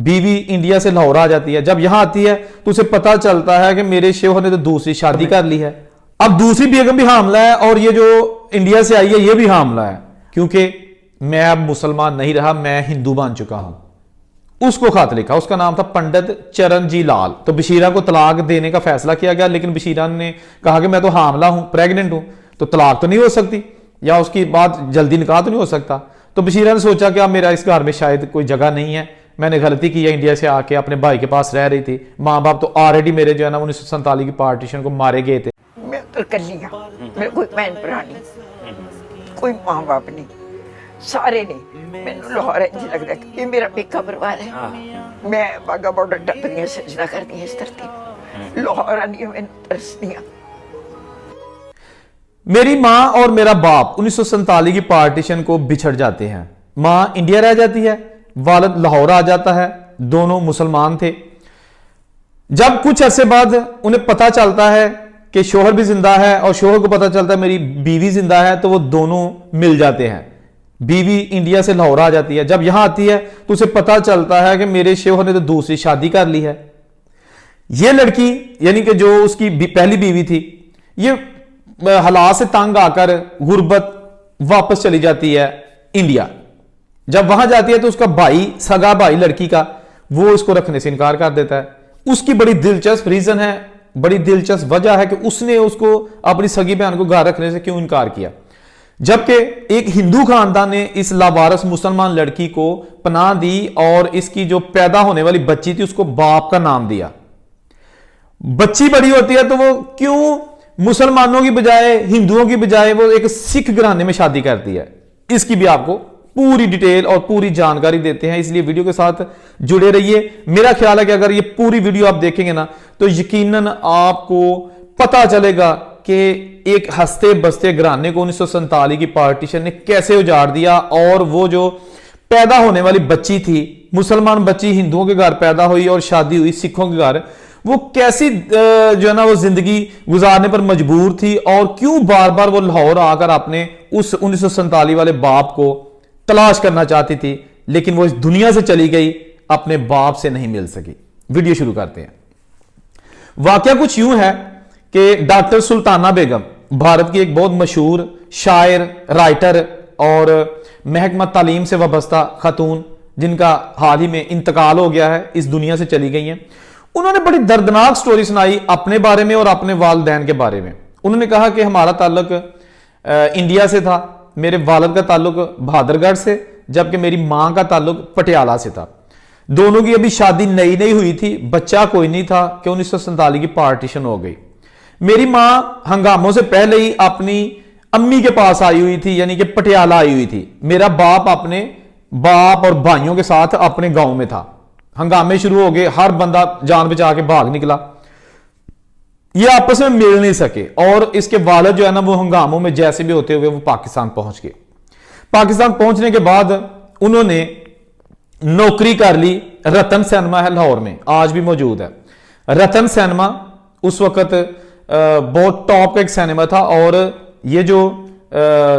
बीवी इंडिया से लाहौर आ जाती है। जब यहां आती है तो उसे पता चलता है कि मेरे शोहर ने तो दूसरी शादी कर ली है। अब दूसरी बेगम भी हामला है और ये जो इंडिया से आई है ये भी हामला है, क्योंकि मैं अब मुसलमान नहीं रहा, मैं हिंदू बन चुका हूं। उसको खत लिखा, उसका नाम था पंडित चरणजी लाल। तो बशीरा को तलाक देने का फैसला किया गया, लेकिन बशीरा ने कहा कि मैं तो हामला हूं, प्रेग्नेंट हूं, तो तलाक तो नहीं हो सकती या उसकी बात जल्दी निकाह तो नहीं हो सकता। तो बशीरा ने सोचा कि अब मेरा इस घर में शायद कोई जगह नहीं है, मैंने गलती की है, इंडिया से आके अपने भाई के पास रह रही थी। माँ बाप तो ऑलरेडी मेरे जो है ना 1947 की पार्टीशन को मारे गए थे। मैं तो कल्ली हाँ, मेरे कोई भैन भरा नहीं, कोई माँ बाप नहीं, सारे नहीं। मैंने लाहौर इंज लगता है ये मेरा पेका परिवार है। मैं बागा बॉर्डर टप रही सजदा करती है इस धरती, लाहौर आनी मैं तरसनी। मेरी माँ और मेरा बाप 1947 की पार्टीशन को बिछड़ जाते हैं। माँ इंडिया रह जाती है, वालिद लाहौर आ जाता है, दोनों मुसलमान थे। जब कुछ अरसे बाद उन्हें पता चलता है कि शोहर भी जिंदा है और शोहर को पता चलता है मेरी बीवी जिंदा है, तो वो दोनों मिल जाते हैं। बीवी इंडिया से लाहौर आ जाती है। जब यहां आती है तो उसे पता चलता है कि मेरे शोहर ने तो दूसरी शादी कर ली है। यह लड़की यानी कि जो उसकी पहली बीवी थी, ये हालात से तंग आकर गुर्बत वापस चली जाती है इंडिया। जब वहां जाती है तो उसका भाई, सगा भाई लड़की का, वो उसको रखने से इनकार कर देता है। उसकी बड़ी दिलचस्प रीजन है, बड़ी दिलचस्प वजह है कि उसने उसको अपनी सगी बहन को घर रखने से क्यों इनकार किया। जबकि एक हिंदू खानदान ने इस लावारस मुसलमान लड़की को पनाह दी और इसकी जो पैदा होने वाली बच्ची थी उसको बाप का नाम दिया। बच्ची बड़ी होती है तो वो क्यों मुसलमानों की बजाय, हिंदुओं की बजाय वो एक सिख घराने में शादी करती है, इसकी भी आपको पूरी डिटेल और पूरी जानकारी देते हैं, इसलिए वीडियो के साथ जुड़े रहिए। मेरा ख्याल है कि अगर ये पूरी वीडियो आप देखेंगे ना तो यकीनन आपको पता चलेगा कि एक हंसते बसते घराने को 1947 की पार्टीशन ने कैसे उजाड़ दिया और वो जो पैदा होने वाली बच्ची थी, मुसलमान बच्ची हिंदुओं के घर पैदा हुई और शादी हुई सिखों के घर, वो कैसी जो है ना वो जिंदगी गुजारने पर मजबूर थी और क्यों बार बार वो लाहौर आकर अपने उस 1947 वाले बाप को तलाश करना चाहती थी, लेकिन वो इस दुनिया से चली गई, अपने बाप से नहीं मिल सकी। वीडियो शुरू करते हैं। वाकया कुछ यूं है कि डॉक्टर सुल्ताना बेगम भारत की एक बहुत मशहूर शायर, राइटर और महकमा तालीम से वाबस्ता खातून, जिनका हाल ही में इंतकाल हो गया है, इस दुनिया से चली गई हैं। उन्होंने बड़ी दर्दनाक स्टोरी सुनाई अपने बारे में और अपने वालिदैन के बारे में। उन्होंने कहा कि हमारा ताल्लुक इंडिया से था, मेरे वालिद का ताल्लुक बहादुरगढ़ से, जबकि मेरी मां का ताल्लुक पटियाला से था। दोनों की अभी शादी नई नई हुई थी, बच्चा कोई नहीं था कि 1947 की पार्टीशन हो गई। मेरी मां हंगामों से पहले ही अपनी अम्मी के पास आई हुई थी, यानी कि पटियाला आई हुई थी। मेरा बाप अपने बाप और भाइयों के साथ अपने गांव में था। हंगामे शुरू हो गए, हर बंदा जान बचा के भाग निकला, ये आपस में मिल नहीं सके और इसके वालिद जो है ना वो हंगामों में जैसे भी होते हुए वो पाकिस्तान पहुंच गए। पाकिस्तान पहुंचने के बाद उन्होंने नौकरी कर ली। रतन सिनेमा है लाहौर में, आज भी मौजूद है। रतन सिनेमा उस वक्त बहुत टॉप का एक सिनेमा था और ये जो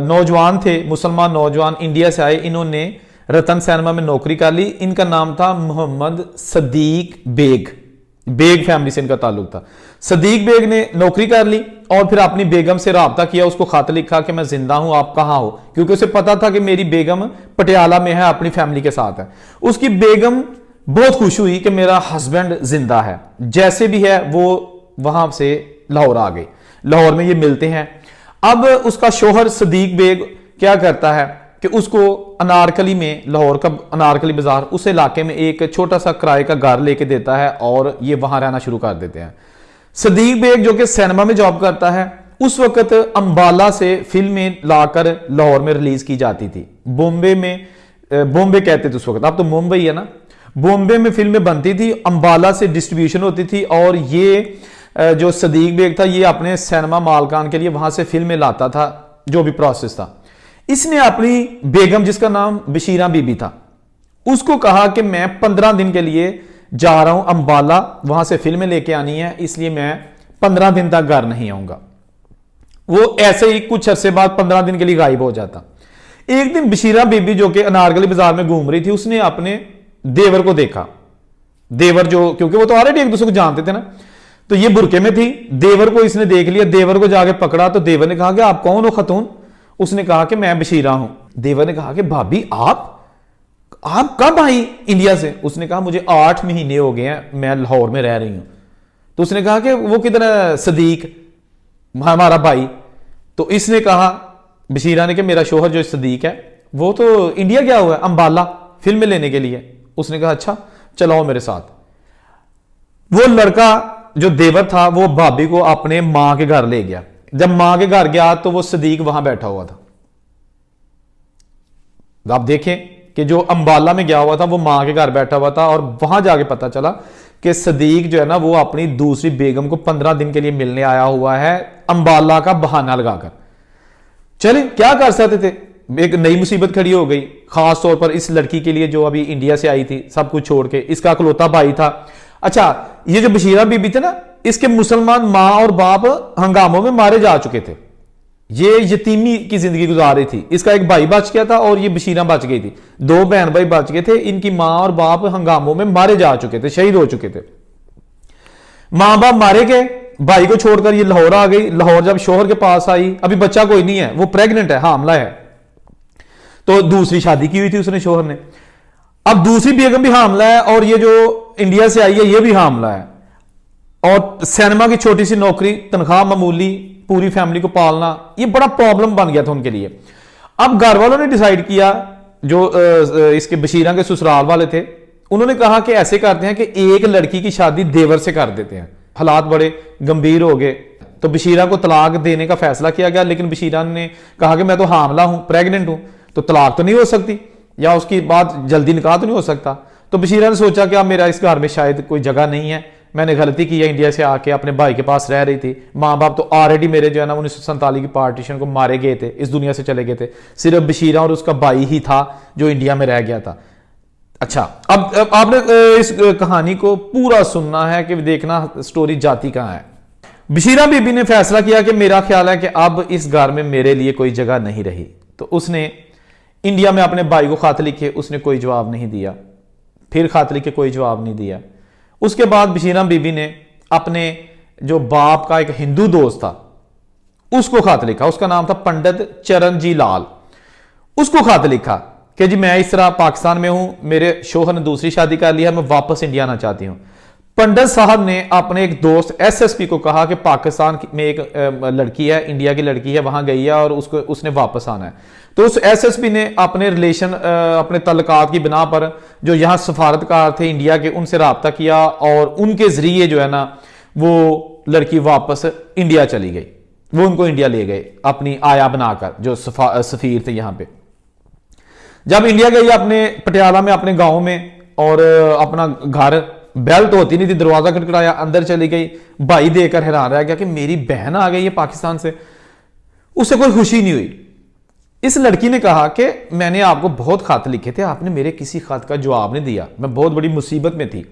नौजवान थे, मुसलमान नौजवान इंडिया से आए, इन्होंने रतन सिनेमा में नौकरी कर ली। इनका नाम था मोहम्मद सदीक बेग, बेग फैमिली से इनका ताल्लुक था। सदीक बेग ने नौकरी कर ली और फिर अपनी बेगम से राब्ता किया, उसको खत लिखा कि मैं जिंदा हूं, आप कहां हो, क्योंकि उसे पता था कि मेरी बेगम पटियाला में है, अपनी फैमिली के साथ है। उसकी बेगम बहुत खुश हुई कि मेरा हस्बैंड जिंदा है, जैसे भी है वो वहां से लाहौर आ गई। लाहौर में ये मिलते हैं। अब उसका शोहर सदीक बेग क्या करता है कि उसको अनारकली में, लाहौर का अनारकली बाजार, उस इलाके में एक छोटा सा किराए का घर लेके देता है और ये वहां रहना शुरू कर देते हैं। सदीक बेग जो कि सिनेमा में जॉब करता है, उस वक्त अंबाला से फिल्में लाकर लाहौर में रिलीज की जाती थी। बॉम्बे में, बॉम्बे कहते थे उस वक्त, अब तो मुंबई है ना, बॉम्बे में फिल्में बनती थी, अंबाला से डिस्ट्रीब्यूशन होती थी और ये जो सदीक बेग था ये अपने सिनेमा मालकान के लिए वहां से फिल्में लाता था, जो भी प्रोसेस था। इसने अपनी बेगम, जिसका नाम बशीरा बीबी था, उसको कहा कि मैं 15 दिन के लिए जा रहा हूं अंबाला, वहां से फिल्में लेके आनी है, इसलिए मैं 15 दिन तक घर नहीं आऊंगा। वो ऐसे ही कुछ अरसे बाद 15 दिन के लिए गायब हो जाता। एक दिन बशीरा बीबी जो कि अनारकली बाजार में घूम रही थी, उसने अपने देवर को देखा देवर जो, क्योंकि वो तो ऑलरेडी एक दूसरे को जानते थे ना, तो ये बुरके में थी। देवर को इसने देख लिया, देवर को जाके पकड़ा, तो देवर ने कहा कि आप कौन हो खतून? उसने कहा कि मैं बशीरा हूं। देवर ने कहा कि भाभी आप कब आई इंडिया से? उसने कहा मुझे 8 महीने हो गए हैं, मैं लाहौर में रह रही हूं। तो उसने कहा कि वो किधर है सदीक, हमारा भाई? तो इसने कहा, बशीरा ने, कि मेरा शोहर जो सदीक है वो तो इंडिया गया हुआ है अंबाला फिल्म लेने के लिए। उसने कहा अच्छा चलाओ मेरे साथ। वो लड़का जो देवर था वो भाभी को अपने मां के घर ले गया। जब मां के घर गया तो वो सदीक वहां बैठा हुआ था। आप देखें कि जो अंबाला में गया हुआ था वो मां के घर बैठा हुआ था, और वहां जाके पता चला कि सदीक जो है ना वो अपनी दूसरी बेगम को 15 दिन के लिए मिलने आया हुआ है, अंबाला का बहाना लगाकर। चले क्या कर सकते थे, एक नई मुसीबत खड़ी हो गई, खास तौर पर इस लड़की के लिए जो अभी इंडिया से आई थी, सब कुछ छोड़ के। इसका इकलौता भाई था। अच्छा, ये जो बशीरा बीबी थे ना, इसके मुसलमान मां और बाप हंगामों में मारे जा चुके थे। ये यतीमी की जिंदगी गुजार रही थी। इसका एक भाई बच गया था और ये बशीरा बच गई थी। 2 बहन भाई बच गए थे। इनकी मां और बाप हंगामों में मारे जा चुके थे, शहीद हो चुके थे। मां बाप मारे गए, भाई को छोड़कर ये लाहौर आ गई। लाहौर जब शोहर के पास आई, अभी बच्चा कोई नहीं है, वो प्रेग्नेंट है, हामला है। तो दूसरी शादी की हुई थी उसने, शोहर ने। अब दूसरी बेगम भी हामला है, और ये जो इंडिया से आई है ये भी हामला है। और सिनेमा की छोटी सी नौकरी, तनख्वाह मामूली, पूरी फैमिली को पालना, ये बड़ा प्रॉब्लम बन गया था उनके लिए। अब घर वालों ने डिसाइड किया, जो इसके बशीरा के ससुराल वाले थे, उन्होंने कहा कि ऐसे करते हैं कि एक लड़की की शादी देवर से कर देते हैं। हालात बड़े गंभीर हो गए, तो बशीरा को तलाक देने का फैसला किया गया। लेकिन बशीरा ने कहा कि मैं तो हामला हूं, प्रेग्नेंट हूं, तो तलाक तो नहीं हो सकती, या उसकी बात जल्दी निकाह तो नहीं हो सकता। तो बशीरा ने सोचा कि अब मेरा इस घर में शायद कोई जगह नहीं है, मैंने गलती की है, इंडिया से आके अपने भाई के पास रह रही थी। माँ बाप तो ऑलरेडी मेरे जो है ना 1947 की पार्टीशन को मारे गए थे, इस दुनिया से चले गए थे। सिर्फ बशीरा और उसका भाई ही था जो इंडिया में रह गया था। अच्छा, अब आपने इस कहानी को पूरा सुनना है कि देखना स्टोरी जाती कहां है। बशीरा बीबी ने फैसला किया कि मेरा ख्याल है कि अब इस घर में मेरे लिए कोई जगह नहीं रही। तो उसने इंडिया में अपने भाई को खत लिखे, उसने कोई जवाब नहीं दिया। फिर खत लिखे, कोई जवाब नहीं दिया। उसके बाद बशीरा बीबी ने अपने जो बाप का एक हिंदू दोस्त था उसको खत लिखा। उसका नाम था पंडित चरणजी लाल। उसको खत लिखा कि जी मैं इस तरह पाकिस्तान में हूं, मेरे शोहर ने दूसरी शादी कर लिया, मैं वापस इंडिया आना चाहती हूं। पंडित साहब ने अपने एक दोस्त एसएसपी को कहा कि पाकिस्तान में एक लड़की है, इंडिया की लड़की है, वहां गई है और उसने वापस आना है। तो उस एसएसपी ने अपने रिलेशन, अपने तल्लुकात की बिना पर जो यहाँ सफारतकार थे इंडिया के, उनसे रब्ता किया और उनके जरिए जो है ना वो लड़की वापस इंडिया चली गई। वो उनको इंडिया ले गए अपनी आया बनाकर, जो सफीर थे यहाँ पे। जब इंडिया गई अपने पटियाला में, अपने गांव में, और अपना घर, बेल तो होती नहीं थी, दरवाजा खटखटाया, अंदर चली गई। भाई देखकर हैरान रह गया कि मेरी बहन आ गई है पाकिस्तान से। उसे कोई खुशी नहीं हुई। इस लड़की ने कहा कि मैंने आपको बहुत खत लिखे थे, आपने मेरे किसी खत का जवाब नहीं दिया, मैं बहुत बड़ी मुसीबत में थी।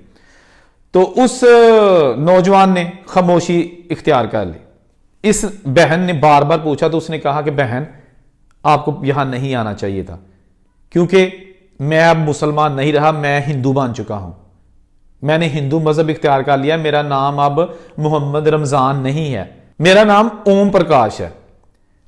तो उस नौजवान ने खामोशी इख्तियार कर ली। इस बहन ने बार बार पूछा तो उसने कहा कि बहन आपको यहां नहीं आना चाहिए था, क्योंकि मैं अब मुसलमान नहीं रहा, मैं हिंदू बन चुका हूं, मैंने हिंदू मजहब इख्तियार कर लिया। मेरा नाम अब मोहम्मद रमजान नहीं है, मेरा नाम ओम प्रकाश है।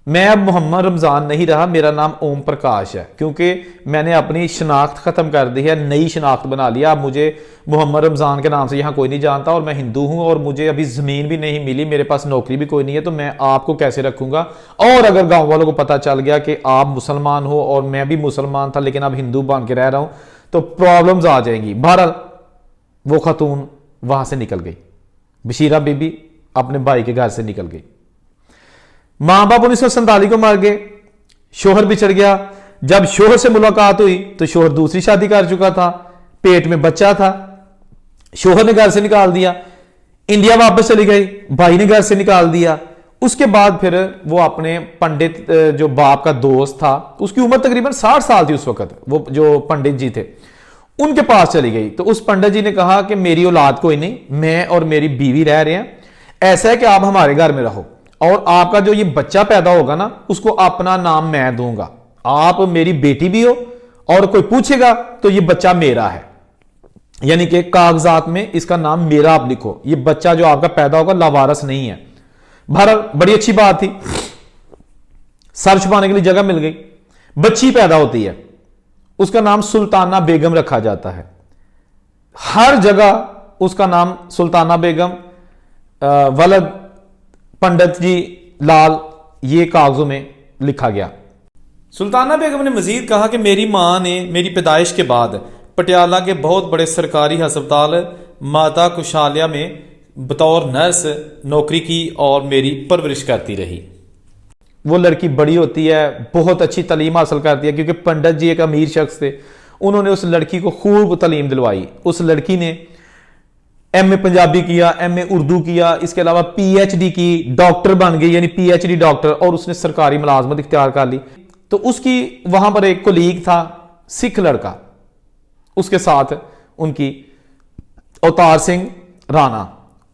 मैं अब मोहम्मद रमजान नहीं रहा, मेरा नाम ओम प्रकाश है, क्योंकि मैंने अपनी शनाख्त खत्म कर दी है, नई शनाख्त बना लिया। अब मुझे मोहम्मद रमजान के नाम से यहां कोई नहीं जानता, और मैं हिंदू हूं, और मुझे अभी जमीन भी नहीं मिली, मेरे पास नौकरी भी कोई नहीं है, तो मैं आपको कैसे रखूंगा। और अगर गांव वालों को पता चल गया कि आप मुसलमान हो और मैं भी मुसलमान था लेकिन अब हिंदू बन के रह रहा हूं, तो प्रॉब्लम्स आ जाएंगी। बहरहाल वो खतून वहां से निकल गई। बशीरा बीबी अपने भाई के घर से निकल गई। मां बाप 1947 को मर गए, शोहर बिछड़ गया। जब शोहर से मुलाकात हुई तो शोहर दूसरी शादी कर चुका था, पेट में बच्चा था, शोहर ने घर से निकाल दिया। इंडिया वापस चली गई, भाई ने घर से निकाल दिया। उसके बाद फिर वो अपने पंडित, जो बाप का दोस्त था, उसकी उम्र तकरीबन 60 साल थी उस वक्त, वो जो पंडित जी थे, उनके पास चली गई। तो उस पंडित जी ने कहा कि मेरी औलाद कोई नहीं, मैं और मेरी बीवी रह रहे हैं, ऐसा है कि आप हमारे घर में रहो, और आपका जो ये बच्चा पैदा होगा ना, उसको अपना नाम मैं दूंगा, आप मेरी बेटी भी हो, और कोई पूछेगा तो ये बच्चा मेरा है। यानी कि कागजात में इसका नाम मेरा आप लिखो, ये बच्चा जो आपका पैदा होगा लावारस नहीं है। बहरहाल बड़ी अच्छी बात थी, सर छुपाने के लिए जगह मिल गई। बच्ची पैदा होती है, उसका नाम सुल्ताना बेगम रखा जाता है। हर जगह उसका नाम सुल्ताना बेगम, वलद पंडित जी लाल, ये कागजों में लिखा गया। सुल्ताना बेगम ने मजीद कहा कि मेरी मां ने मेरी पैदाइश के बाद पटियाला के बहुत बड़े सरकारी अस्पताल माता कुशाल्या में बतौर नर्स नौकरी की और मेरी परवरिश करती रही। वो लड़की बड़ी होती है, बहुत अच्छी तालीम हासिल करती है, क्योंकि पंडित जी एक अमीर शख्स थे, उन्होंने उस लड़की को खूब तालीम दिलवाई। उस लड़की ने एमए पंजाबी किया, एमए उर्दू किया, इसके अलावा पीएचडी की, डॉक्टर बन गई, यानी पीएचडी डॉक्टर, और उसने सरकारी मुलाजमत इख्तियार कर ली। तो उसकी वहां पर एक कोलीग था, सिख लड़का, उसके साथ उनकी अवतार सिंह राणा,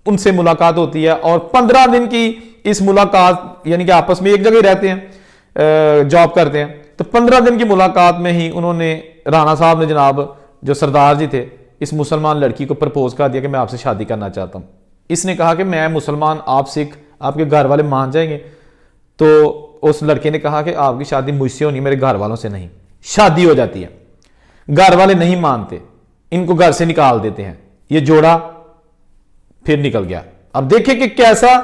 उनसे मुलाकात होती है। और 15 दिन की इस मुलाकात, यानी कि आपस में एक जगह ही रहते हैं, जॉब करते हैं, तो 15 दिन की मुलाकात में ही उन्होंने, राणा साहब ने, जनाब जो सरदार जी थे, इस मुसलमान लड़की को प्रपोज कर दिया कि मैं आपसे शादी करना चाहता हूं। इसने कहा कि मैं मुसलमान, आप सिख, आपके घर वाले मान जाएंगे? तो उस लड़के ने कहा कि आपकी शादी मुझसे होनी, मेरे घर वालों से नहीं। शादी हो जाती है, घर वाले नहीं मानते, इनको घर से निकाल देते हैं। ये जोड़ा फिर निकल गया। अब देखिए कि कैसा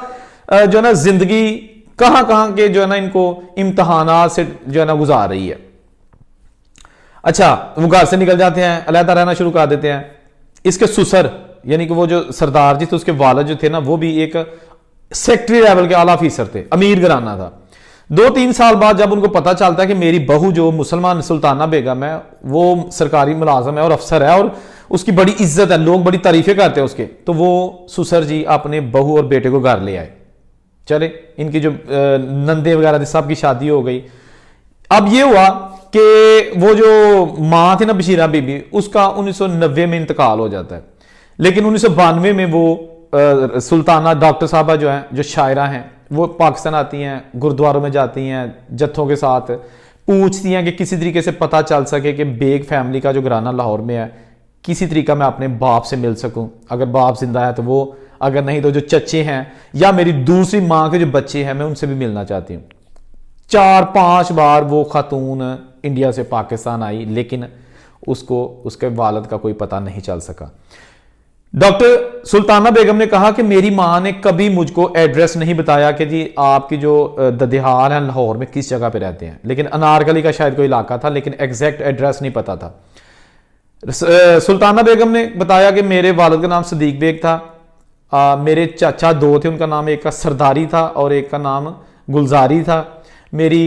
जो है ना जिंदगी कहां कहां के जो है ना इनको इम्तहानात से जो है ना गुजार रही है। अच्छा, वो घर से निकल जाते हैं, अलहदा रहना शुरू कर देते हैं। इसके सुसर, यानी कि वो जो सरदार जी थे, उसके वालिद जो थे ना, वो भी एक सेक्रेटरी लेवल के आला अफीसर थे, अमीर घराना था। 2-3 साल बाद जब उनको पता चलता है कि मेरी बहू जो मुसलमान सुल्ताना बेगम है, वो सरकारी मुलाजम है और अफसर है और उसकी बड़ी इज्जत है, लोग बड़ी तारीफें करते हैं उसके, तो वो सुसर जी अपने बहू और बेटे को घर ले आए। चले, इनकी जो नंदे वगैरह थी, सबकी शादी हो गई। अब ये हुआ कि वो जो मां थी ना बशीरा बीबी, उसका 1990 में इंतकाल हो जाता है। लेकिन 1992 में वो सुल्ताना डॉक्टर साहबा जो है, जो शायरा हैं, वो पाकिस्तान आती हैं, गुरुद्वारों में जाती हैं जत्थों के साथ, पूछती हैं कि किसी तरीके से पता चल सके कि बेग फैमिली का जो घराना लाहौर में है, किसी तरीका मैं अपने बाप से मिल सकूं। अगर बाप जिंदा है तो वो, अगर नहीं तो जो चच्चे हैं या मेरी दूसरी मां के जो बच्चे हैं, मैं उनसे भी मिलना चाहती हूं। 4-5 बार वो खातून इंडिया से पाकिस्तान आई, लेकिन उसको उसके वालिद का कोई पता नहीं चल सका। डॉक्टर सुल्ताना बेगम ने कहा कि मेरी मां ने कभी मुझको एड्रेस नहीं बताया कि जी आपकी जो ददिहाल है लाहौर में किस जगह पे रहते हैं, लेकिन अनारकली का शायद कोई इलाका था, लेकिन एग्जैक्ट एड्रेस नहीं पता था। सुल्ताना बेगम ने बताया कि मेरे वालिद का नाम सदीक बेग था, मेरे चाचा 2 थे, उनका नाम एक का सरदारी था और एक का नाम गुलजारी था, मेरी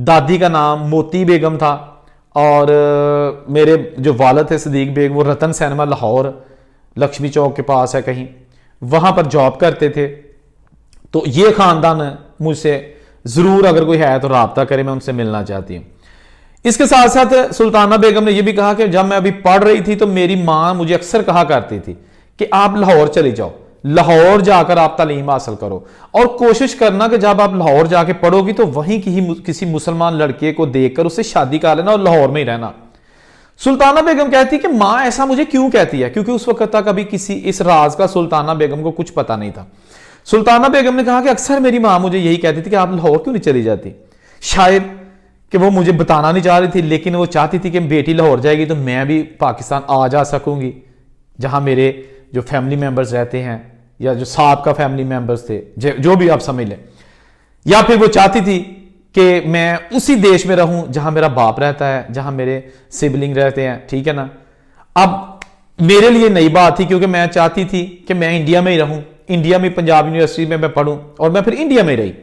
दादी का नाम मोती बेगम था, और मेरे जो वालिद थे सदीक बेग, वो रतन सिनेमा लाहौर लक्ष्मी चौक के पास है कहीं, वहां पर जॉब करते थे। तो ये खानदान मुझसे जरूर, अगर कोई है तो राब्ता करे, मैं उनसे मिलना चाहती हूं। इसके साथ साथ सुल्ताना बेगम ने यह भी कहा कि जब मैं अभी पढ़ रही थी तो मेरी मां मुझे अक्सर कहा करती थी कि आप लाहौर चली जाओ, लाहौर जाकर आप तालीम हासिल करो, और कोशिश करना कि जब आप लाहौर जाके पढ़ोगी तो वहीं किसी मुसलमान लड़के को देखकर उससे शादी कर लेना और लाहौर में ही रहना। सुल्ताना बेगम कहती कि मां ऐसा मुझे क्यों कहती है, क्योंकि उस वक्त तक अभी किसी इस राज का सुल्ताना बेगम को कुछ पता नहीं था। सुल्ताना बेगम ने कहा कि अक्सर मेरी मां मुझे यही कहती थी कि आप लाहौर क्यों नहीं चली जाती। शायद कि वो मुझे बताना नहीं चाह रही थी, लेकिन वो चाहती थी कि बेटी लाहौर जाएगी तो मैं भी पाकिस्तान आ जा सकूंगी, जहां मेरे जो फैमिली मेंबर्स रहते हैं या जो साहब का फैमिली मेंबर्स थे, जो भी आप समझ लें। या फिर वो चाहती थी कि मैं उसी देश में रहूं जहां मेरा बाप रहता है, जहां मेरे सिबलिंग रहते हैं, ठीक है ना। अब मेरे लिए नई बात थी, क्योंकि मैं चाहती थी कि मैं इंडिया में ही रहूं, इंडिया में पंजाब यूनिवर्सिटी में मैं पढ़ूं, और मैं फिर इंडिया में रही।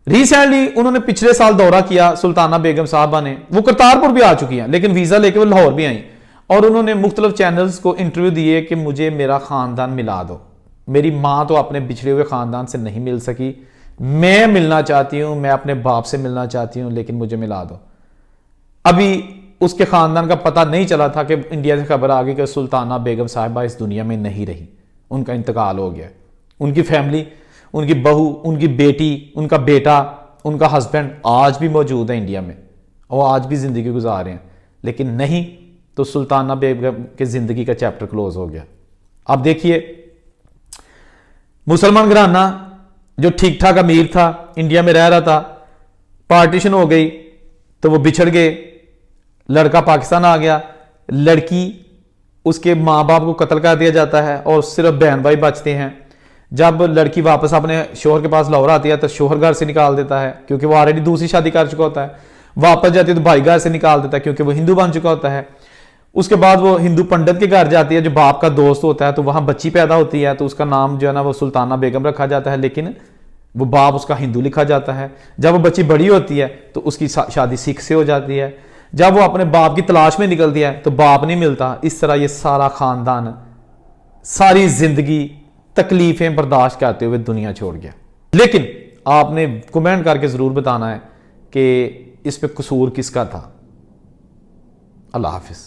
रिसेंटली उन्होंने पिछले साल दौरा किया सुल्ताना बेगम साहबा ने, वो करतारपुर भी आ चुकी हैं, लेकिन वीजा लेके वो लाहौर भी आई, और उन्होंने मुख्तलिफ चैनल्स को इंटरव्यू दिए कि मुझे मेरा खानदान मिला दो, मेरी मां तो अपने बिछड़े हुए खानदान से नहीं मिल सकी, मैं मिलना चाहती हूं, मैं अपने बाप से मिलना चाहती हूं, लेकिन मुझे मिला दो। अभी उसके खानदान का पता नहीं चला था कि इंडिया से खबर आ गई कि सुल्ताना बेगम साहिबा इस दुनिया में नहीं रही, उनका इंतकाल हो गया। उनकी फैमिली, उनकी बहू, उनकी बेटी, उनका बेटा, उनका हस्बैंड आज भी मौजूद है इंडिया में, और आज भी जिंदगी गुजार रहे हैं। लेकिन नहीं, तो सुल्ताना बेगम की जिंदगी का चैप्टर क्लोज हो गया। अब देखिए, मुसलमान घराना जो ठीक ठाक अमीर था, इंडिया में रह रहा था, पार्टीशन हो गई तो वो बिछड़ गए, लड़का पाकिस्तान आ गया, लड़की उसके माँ बाप को कत्ल कर दिया जाता है और सिर्फ बहन भाई बचते हैं। जब लड़की वापस अपने शोहर के पास लाहौर आती है तो शोहर घर से निकाल देता है क्योंकि वो ऑलरेडी दूसरी शादी कर चुका होता है। वापस जाती है तो भाई घर से निकाल देता है क्योंकि वो हिंदू बन चुका होता है। उसके बाद वो हिंदू पंडित के घर जाती है जो बाप का दोस्त होता है, तो वहां बच्ची पैदा होती है, तो उसका नाम जो है ना वो सुल्ताना बेगम रखा जाता है, लेकिन वो बाप उसका हिंदू लिखा जाता है। जब वो बच्ची बड़ी होती है तो उसकी शादी सिख से हो जाती है। जब वो अपने बाप की तलाश में निकलती है तो बाप नहीं मिलता। इस तरह ये सारा खानदान सारी जिंदगी तकलीफें बर्दाश्त करते हुए दुनिया छोड़ गया। लेकिन आपने कमेंट करके जरूर बताना है कि इस पे कसूर किसका था। अल्लाह हाफिज।